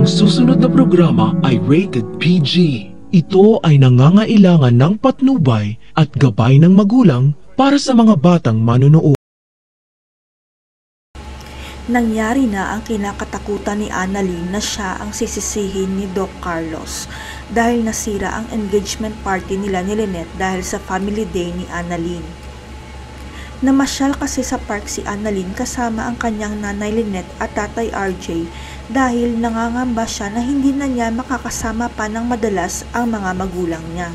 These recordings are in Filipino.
Ang susunod na programa ay rated PG. Ito ay nangangailangan ng patnubay at gabay ng magulang para sa mga batang manunood. Nangyari na ang kinakatakutan ni Annalyn na siya ang sisisihin ni Doc Carlos dahil nasira ang engagement party nila ni Lynette dahil sa family day ni Annalyn. Namasyal kasi sa park si Annalyn kasama ang kanyang nanay Lynette at tatay RJ dahil nangangamba siya na hindi na niya makakasama pa ng madalas ang mga magulang niya.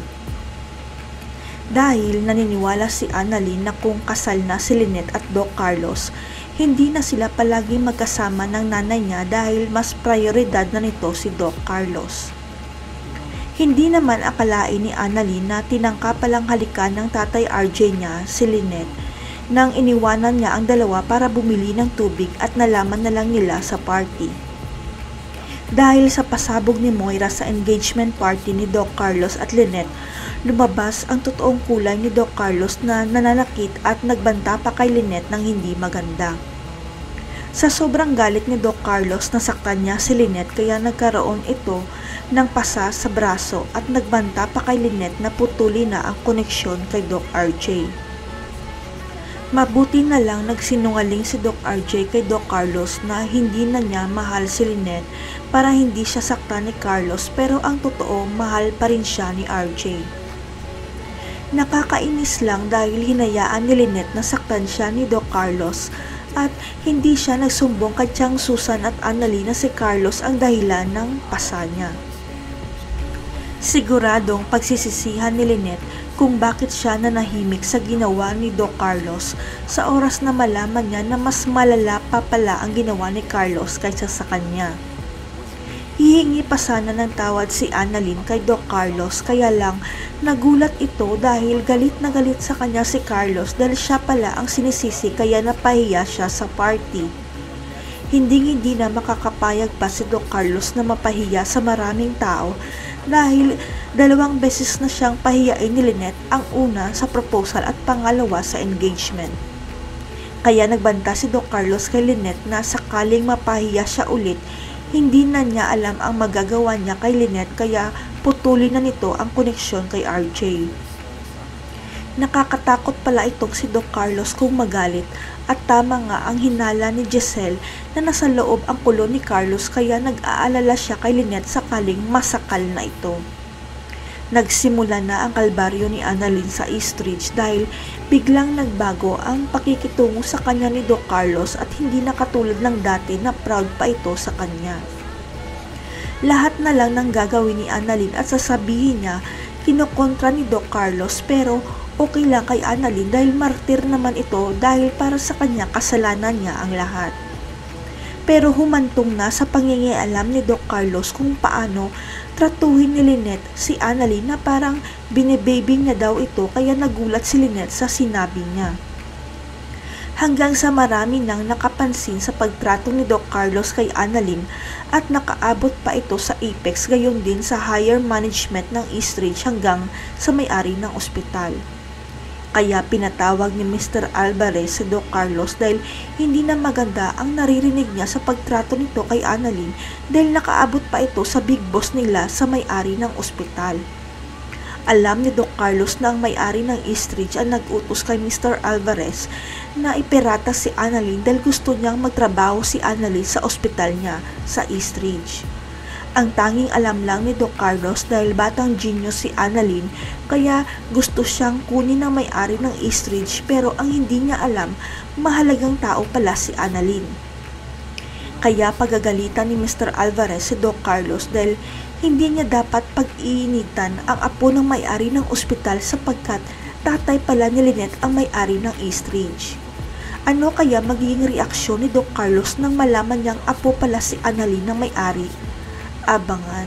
Dahil naniniwala si Annalyn na kung kasal na si Lynette at Doc Carlos, hindi na sila palagi magkasama ng nanay niya dahil mas prioridad na nito si Doc Carlos. Hindi naman akalain ni Annalyn na tinangka palang halikan ng tatay RJ niya si Lynette nang iniwanan niya ang dalawa para bumili ng tubig at nalaman na lang nila sa party. Dahil sa pasabog ni Moira sa engagement party ni Doc Carlos at Lynette, lumabas ang totoong kulay ni Doc Carlos na nananakit at nagbanta pa kay Lynette ng hindi maganda. Sa sobrang galit ni Doc Carlos, nasaktan niya si Lynette kaya nagkaroon ito ng pasa sa braso at nagbanta pa kay Lynette na putulin na ang koneksyon kay Doc RJ. Mabuti na lang nagsinungaling si Doc RJ kay Doc Carlos na hindi na niya mahal si Lynette para hindi siya saktan ni Carlos, pero ang totoo mahal pa rin siya ni RJ. Nakakainis lang dahil hinayaan ni Lynette na saktan siya ni Doc Carlos at hindi siya nagsumbong kay Tiang Susan at Annalyn na si Carlos ang dahilan ng pasa niya. Siguradong pagsisisihan ni Lynette kung bakit siya nanahimik sa ginawa ni Doc Carlos sa oras na malaman niya na mas malala pa pala ang ginawa ni Carlos kaysa sa kanya. Hihingi pa sana ng tawad si Annalyn kay Doc Carlos, kaya lang nagulat ito dahil galit na galit sa kanya si Carlos dahil siya pala ang sinisisi kaya napahiya siya sa party. Hindi na makakapayag pa si Doc Carlos na mapahiya sa maraming tao dahil 2 beses na siyang pahiyain ni Lynette, ang una sa proposal at pangalawa sa engagement. Kaya nagbanta si Doc Carlos kay Lynette na sakaling mapahiya siya ulit, hindi na niya alam ang magagawa niya kay Lynette kaya putulin na nito ang koneksyon kay RJ. Nakakatakot pala itong si Doc Carlos kung magalit at tama nga ang hinala ni Giselle na nasa loob ang kulo ni Carlos kaya nag-aalala siya kay Lynette sakaling masakal na ito. Nagsimula na ang kalbaryo ni Annalyn sa Eastridge dahil biglang nagbago ang pakikitungo sa kanya ni Doc Carlos at hindi na katulad ng dati na proud pa ito sa kanya. Lahat na lang ng gagawin ni Annalyn at sasabihin niya kinokontra ni Doc Carlos, pero okay lang kay Annalyn dahil martir naman ito dahil para sa kanya kasalanan niya ang lahat. Pero humantong na sa pangingialam ni Doc Carlos kung paano tratuhin ni Lynette si Annalyn na parang binebabing niya daw ito kaya nagulat si Lynette sa sinabi niya. Hanggang sa marami nang nakapansin sa pagtrato ni Doc Carlos kay Annalyn at nakaabot pa ito sa apex gayon din sa higher management ng Eastridge hanggang sa may-ari ng ospital. Kaya pinatawag ni Mr. Alvarez si Doc Carlos dahil hindi na maganda ang naririnig niya sa pagtrato nito kay Annalyn dahil nakaabot pa ito sa big boss nila sa may-ari ng ospital. Alam ni Doc Carlos na ang may-ari ng Eastridge ang nag-utos kay Mr. Alvarez na iperata si Annalyn dahil gusto niyang magtrabaho si Annalyn sa ospital niya sa Eastridge. Ang tanging alam lang ni Doc Carlos dahil batang genius si Annalyn kaya gusto siyang kunin ng may-ari ng Eastridge, pero ang hindi niya alam mahalagang tao pala si Annalyn. Kaya pagagalitan ni Mr. Alvarez si Doc Carlos dahil hindi niya dapat pag-iinitan ang apo ng may-ari ng ospital sapagkat tatay pala ni Lynette ang may-ari ng Eastridge. Ano kaya magiging reaksyon ni Doc Carlos nang malaman niyang apo pala si Annalyn ng may-ari? Abangan.